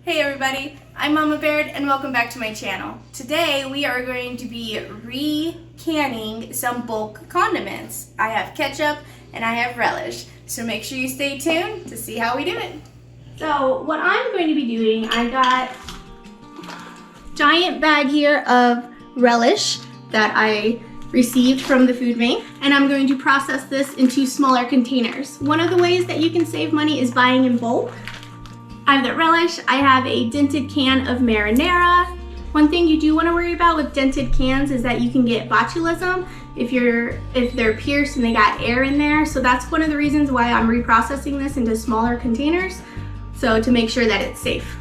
Hey everybody, I'm Mama Baird and welcome back to my channel. Today we are going to be re-canning some bulk condiments. I have ketchup and I have relish, so make sure you stay tuned to see how we do it. So what I'm going to be doing, I got a giant bag here of relish that I received from the food bank, and I'm going to process this into smaller containers. One of the ways that you can save money is buying in bulk. I have the relish, I have a dented can of marinara. One thing you do want to worry about with dented cans is that you can get botulism if they're pierced and they got air in there. So that's one of the reasons why I'm reprocessing this into smaller containers, so to make sure that it's safe.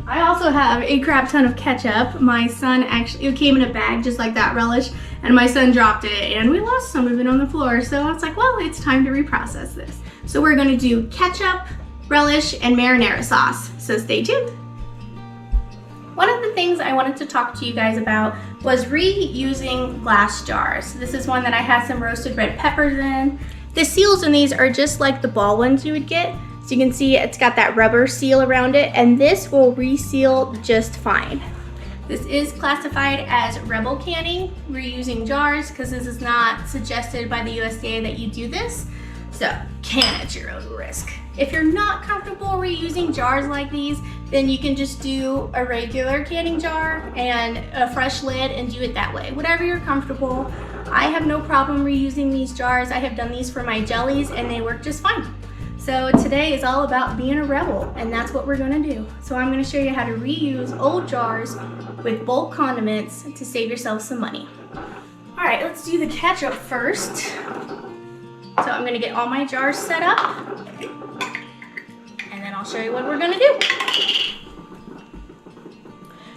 I also have a crap ton of ketchup. My son it came in a bag just like that relish, and my son dropped it and we lost some of it on the floor. So I was like, well, it's time to reprocess this. So we're gonna do ketchup, relish, and marinara sauce. So stay tuned. One of the things I wanted to talk to you guys about was reusing glass jars. This is one that I had some roasted red peppers in. The seals in these are just like the ball ones you would get. So you can see it's got that rubber seal around it, and this will reseal just fine. This is classified as rebel canning, reusing jars, because this is not suggested by the USDA that you do this. So can at your own risk. If you're not comfortable reusing jars like these, then you can just do a regular canning jar and a fresh lid and do it that way. Whatever you're comfortable. I have no problem reusing these jars. I have done these for my jellies and they work just fine. So today is all about being a rebel, and that's what we're gonna do. So I'm gonna show you how to reuse old jars with bulk condiments to save yourself some money. All right, let's do the ketchup first. So I'm gonna get all my jars set up, and then I'll show you what we're gonna do.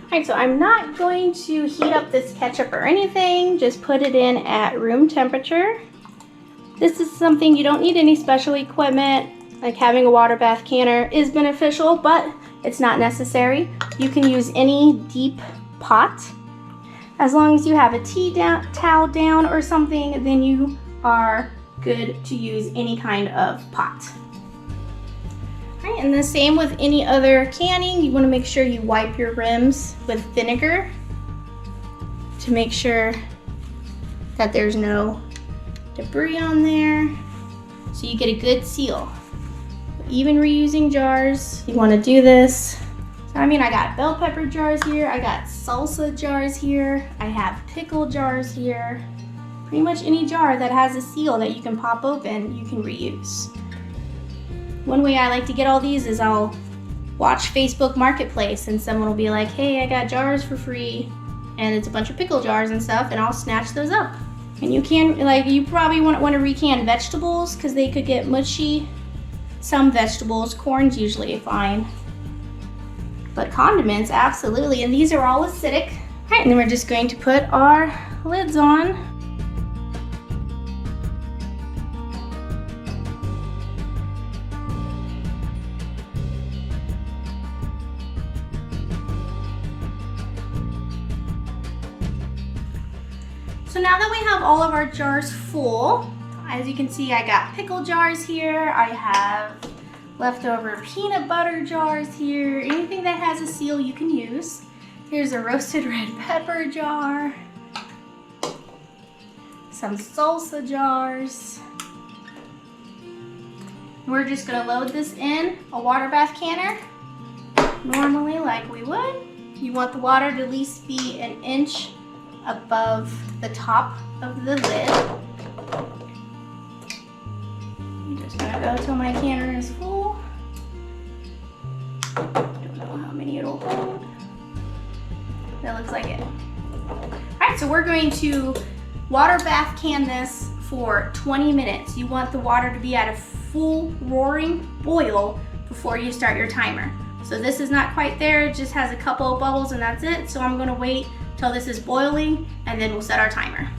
All right, so I'm not going to heat up this ketchup or anything, just put it in at room temperature. This is something you don't need any special equipment, like having a water bath canner is beneficial, but it's not necessary. You can use any deep pot. As long as you have a towel down or something, then you are good to use any kind of pot. All right, and the same with any other canning, you want to make sure you wipe your rims with vinegar to make sure that there's no debris on there, so you get a good seal. Even reusing jars, you want to do this. So, I got bell pepper jars here, I got salsa jars here, I have pickle jars here. Pretty much any jar that has a seal that you can pop open, you can reuse. One way I like to get all these is I'll watch Facebook Marketplace and someone will be like, hey, I got jars for free, and it's a bunch of pickle jars and stuff, and I'll snatch those up. And you can, you probably want to recan vegetables because they could get mushy. Some vegetables, corn's usually fine. But condiments, absolutely, and these are all acidic. All right, and then we're just going to put our lids on. So now that we have all of our jars full, as you can see, I got pickle jars here, I have leftover peanut butter jars here, anything that has a seal you can use. Here's a roasted red pepper jar, some salsa jars. We're just gonna load this in a water bath canner, normally like we would. You want the water to at least be an inch above the top of the lid. I'm just gonna go till my canner is full. Don't know how many it'll hold. That looks like it. Alright, so we're going to water bath can this for 20 minutes. You want the water to be at a full roaring boil before you start your timer. So this is not quite there, it just has a couple of bubbles and that's it. So I'm gonna wait till this is boiling and then we'll set our timer.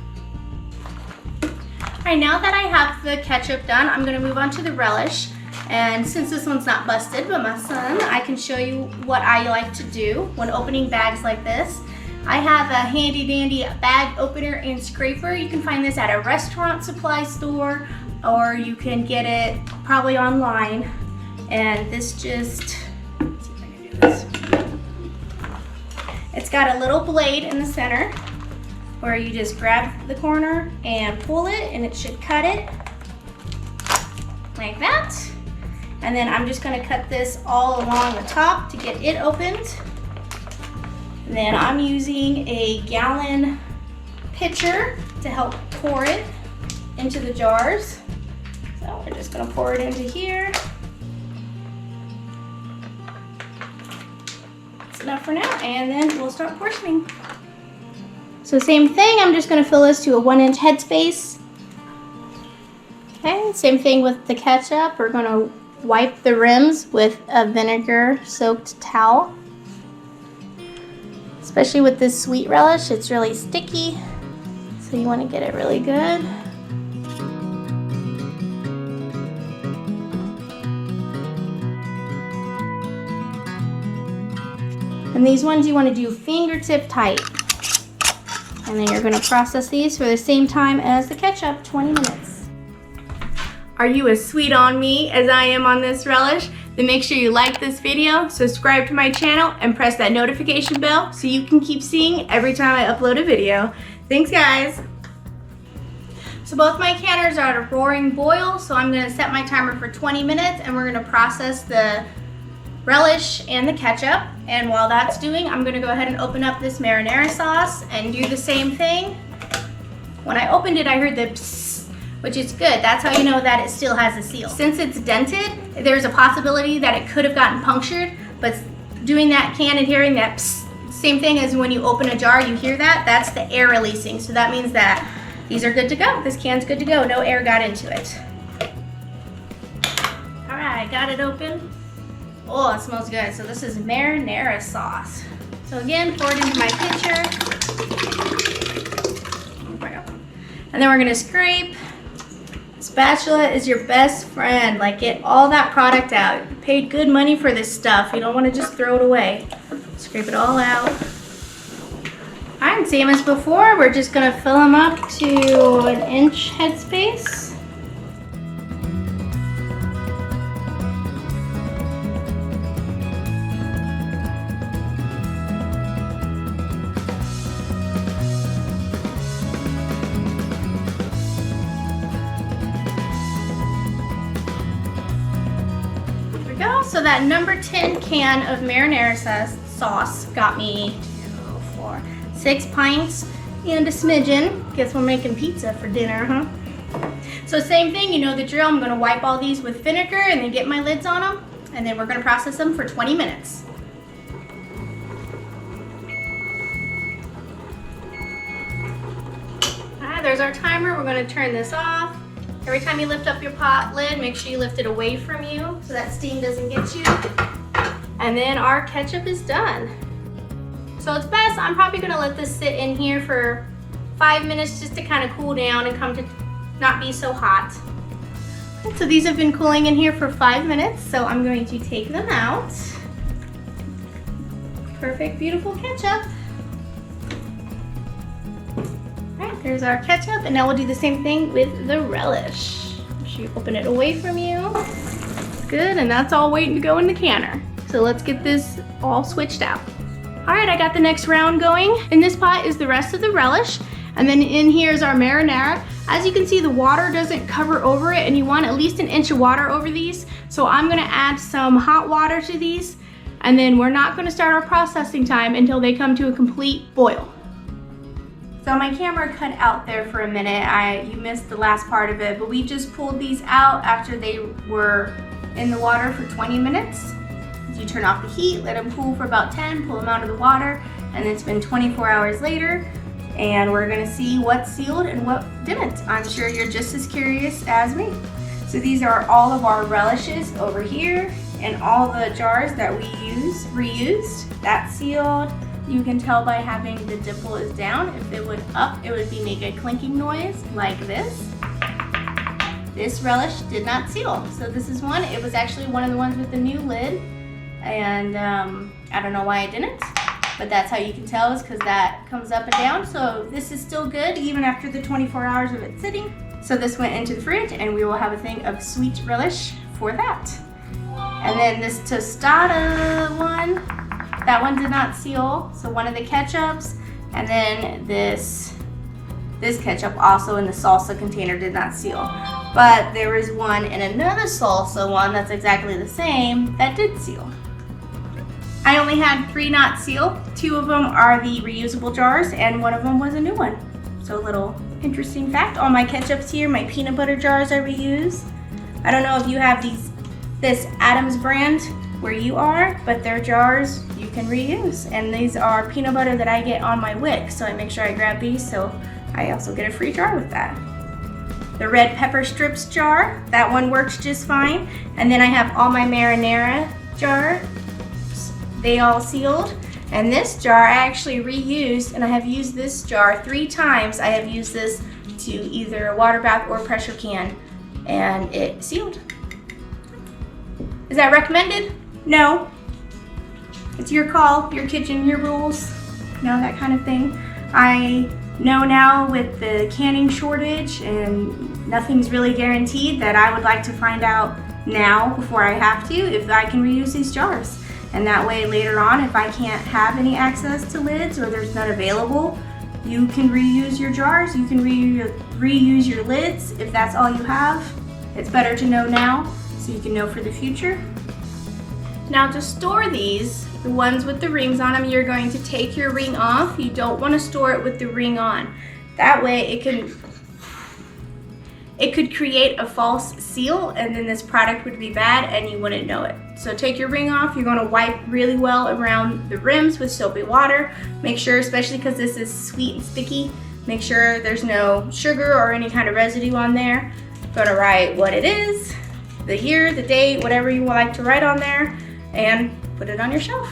All right, now that I have the ketchup done, I'm gonna move on to the relish. And since this one's not busted, but my son, I can show you what I like to do when opening bags like this. I have a handy dandy bag opener and scraper. You can find this at a restaurant supply store, or you can get it probably online. And this just, let's see if I can do this. It's got a little blade in the center where you just grab the corner and pull it, and it should cut it like that. And then I'm just gonna cut this all along the top to get it opened. And then I'm using a gallon pitcher to help pour it into the jars. So we're just gonna pour it into here. That's enough for now, and then we'll start portioning. So same thing, I'm just gonna fill this to a 1-inch headspace. Okay, same thing with the ketchup. We're gonna wipe the rims with a vinegar soaked towel. Especially with this sweet relish, it's really sticky. So you wanna get it really good. And these ones you wanna do fingertip tight. And then you're gonna process these for the same time as the ketchup, 20 minutes. Are you as sweet on me as I am on this relish? Then make sure you like this video, subscribe to my channel, and press that notification bell so you can keep seeing every time I upload a video. Thanks, guys. So both my canners are at a roaring boil, so I'm gonna set my timer for 20 minutes and we're gonna process the relish and the ketchup. And while that's doing, I'm gonna go ahead and open up this marinara sauce and do the same thing. When I opened it, I heard the psst, which is good. That's how you know that it still has a seal. Since it's dented, there's a possibility that it could have gotten punctured, but doing that can and hearing that psst, same thing as when you open a jar, you hear that, that's the air releasing. So that means that these are good to go. This can's good to go, no air got into it. All right, got it open. Oh, it smells good. So this is marinara sauce. So again, pour it into my pitcher. And then we're gonna scrape. Spatula is your best friend. Like, get all that product out. You paid good money for this stuff. You don't wanna just throw it away. Scrape it all out. All right, same as before, we're just gonna fill them up to 1-inch headspace. So that number 10 can of marinara sauce got me 6 pints and a smidgen. Guess we're making pizza for dinner, huh? So same thing, you know the drill. I'm gonna wipe all these with vinegar and then get my lids on them. And then we're gonna process them for 20 minutes. All right, there's our timer. We're gonna turn this off. Every time you lift up your pot lid, make sure you lift it away from you so that steam doesn't get you. And then our ketchup is done. So it's best, I'm probably gonna let this sit in here for 5 minutes just to kind of cool down and come to not be so hot. So these have been cooling in here for 5 minutes, so I'm going to take them out. Perfect, beautiful ketchup. There's our ketchup, and now we'll do the same thing with the relish. Make sure you open it away from you. Good, and that's all waiting to go in the canner. So let's get this all switched out. All right, I got the next round going. In this pot is the rest of the relish, and then in here is our marinara. As you can see, the water doesn't cover over it, and you want at least 1 inch of water over these. So I'm gonna add some hot water to these, and then we're not gonna start our processing time until they come to a complete boil. So my camera cut out there for a minute. You missed the last part of it, but we just pulled these out after they were in the water for 20 minutes. You turn off the heat, let them cool for about 10, pull them out of the water, and it's been 24 hours later, and we're gonna see what sealed and what didn't. I'm sure you're just as curious as me. So these are all of our relishes over here, and all the jars that we reused. That's sealed. You can tell by having the dimple is down. If it would up, it would be make a clinking noise like this. This relish did not seal. So this is one. It was actually one of the ones with the new lid. And I don't know why I didn't, but that's how you can tell, is because that comes up and down. So this is still good even after the 24 hours of it sitting. So this went into the fridge, and we will have a thing of sweet relish for that. And then this tostada one, that one did not seal. So one of the ketchups, and then this ketchup also in the salsa container did not seal. But there was one in another salsa one that's exactly the same that did seal. I only had 3 not seal. 2 of them are the reusable jars and one of them was a new one. So a little interesting fact. All my ketchups here, my peanut butter jars I reuse. I don't know if you have this Adams brand where you are, but their jars you can reuse. And these are peanut butter that I get on my wick, so I make sure I grab these so I also get a free jar with that. The red pepper strips jar, that one works just fine. And then I have all my marinara jars, they all sealed. And this jar I actually reused, and I have used this jar 3 times. I have used this to either a water bath or pressure can, and it sealed. Is that recommended? No. It's your call, your kitchen, your rules, you know, that kind of thing. I know now with the canning shortage and nothing's really guaranteed, that I would like to find out now before I have to if I can reuse these jars. And that way later on, if I can't have any access to lids or there's none available, you can reuse your jars, you can reuse your lids if that's all you have. It's better to know now so you can know for the future. Now to store these, the ones with the rings on them, you're going to take your ring off. You don't want to store it with the ring on. That way it could create a false seal and then this product would be bad and you wouldn't know it. So take your ring off. You're going to wipe really well around the rims with soapy water. Make sure, especially because this is sweet and sticky, make sure there's no sugar or any kind of residue on there. I'm going to write what it is, the year, the date, whatever you would like to write on there, and put it on your shelf.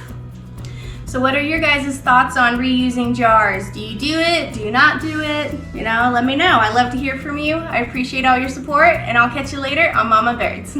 So what are your guys' thoughts on reusing jars? Do you do it? Do you not do it? You know, let me know. I love to hear from you. I appreciate all your support, and I'll catch you later on Mama Birds.